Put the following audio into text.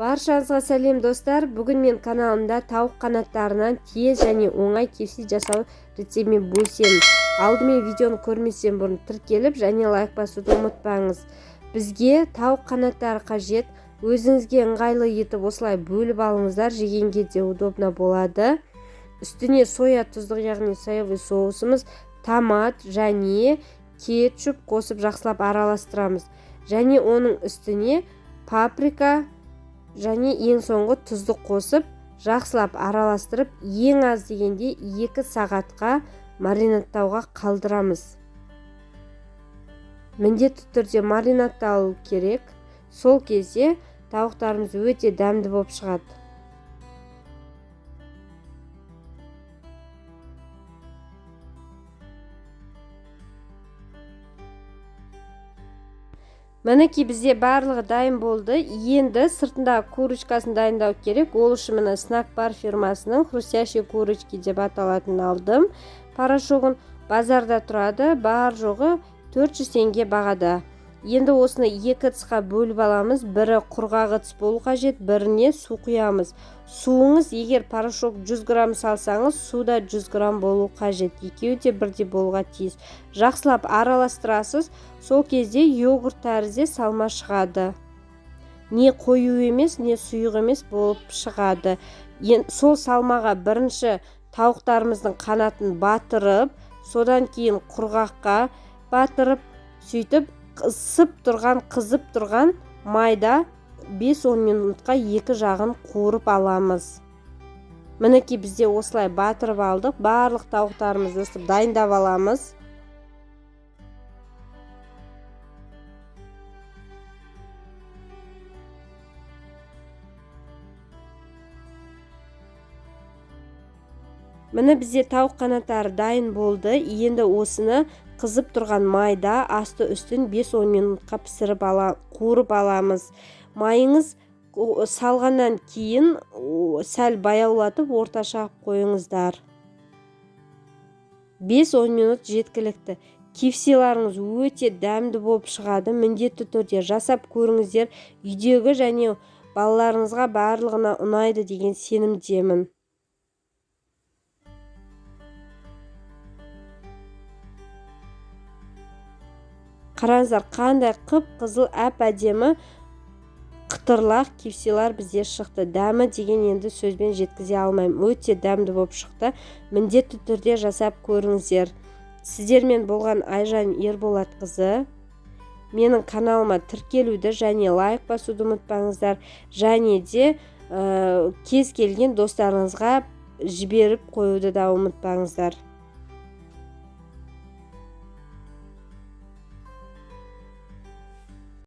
Баршаңызға сәлем достар. Бүгін мен каналымда тауық қанаттарынан тез және оңай кепси жасау рецептімен бөлісемін. Алдымен видеоны көрместен бұрын тіркеліп және лайк басуды ұмытпаңыз. Бізге тауық қанаттары қажет. Өзіңізге ыңғайлы етіп осылай бөліп алыңыздар, жегенге де удобно болады. Үстіне соя тұздық, яғни соевый соусымыз, томат және кетчуп қосып жақсылап араластырамыз. Және оның үстіне паприка және ең соңғы тұзды қосып жақсылап араластырып, ең аз дегенде 2 сағатқа маринадтауға қалдырамыз. Міндетті түрде маринадтау керек. Сол кезде тауықтарымыз өте дәмді болып шығады. Мінекей бізде барлығы дайын болды. Енді сыртындағы курочкасын дайындау керек. Ол үшін міне Snack Bar фирмасының хрустящие курочки деп аталатын алдым. Порошогын базарда тұрады, бар жоғы 400 теңге бағада. Енді осыны 2 ыдысқа бөліп аламыз. Бірі құрғақ ыдыс болу қажет, біріне су құямыз. Суыңыз, егер порошок 100 грамм салсаңыз, суда 100 грамм болу қажет. Екеуі де бірдей болуға тиіс. Жақсылап араластырасыз. Сол кезде йогурт тәрізде салма шығады. Не қою емес, не сұйық емес болып шығады. Сол салмаға бірінші тауықтарымыздың қанатын батырып, содан кейін құрғаққа батырып, сөйтіп қызып тұрған майда 5-10 минутқа екі жағын қуырып аламыз. Мінекей бізде осылай батырып алдық. Барлық тауықтарымызды дайындап аламыз. Міне бізде тауық қанаттары дайын болды. Енді осыны қызып тұрған майда асты үстін 5-10 минутқа қуырып аламыз. Майыңыз салғаннан кейін сәл баяулатып орташа қойыңыздар. 5-10 минут жеткілікті. Кепсиларыңыз өте дәмді болып шығады. Міндетті түрде жасап көріңіздер. Үйдегі және балаларыңызға барлығына ұнайды деген сенімдемін. Қараңыздар, қандай қып-қызыл әп-әдемі қытырлақ кепсилар бізде шықты. Дәмі деген енді сөзбен жеткізе алмаймын. Өте дәмді болып шықты. Міндетті түрде жасап көріңіздер. Сіздермен болған Айжан Ерболатқызы. Менің каналыма тіркелуді және лайк басуды ұмытпаңыздар. Және де кез келген достарыңызға жіберіп қоюды да ұмытпаңыздар.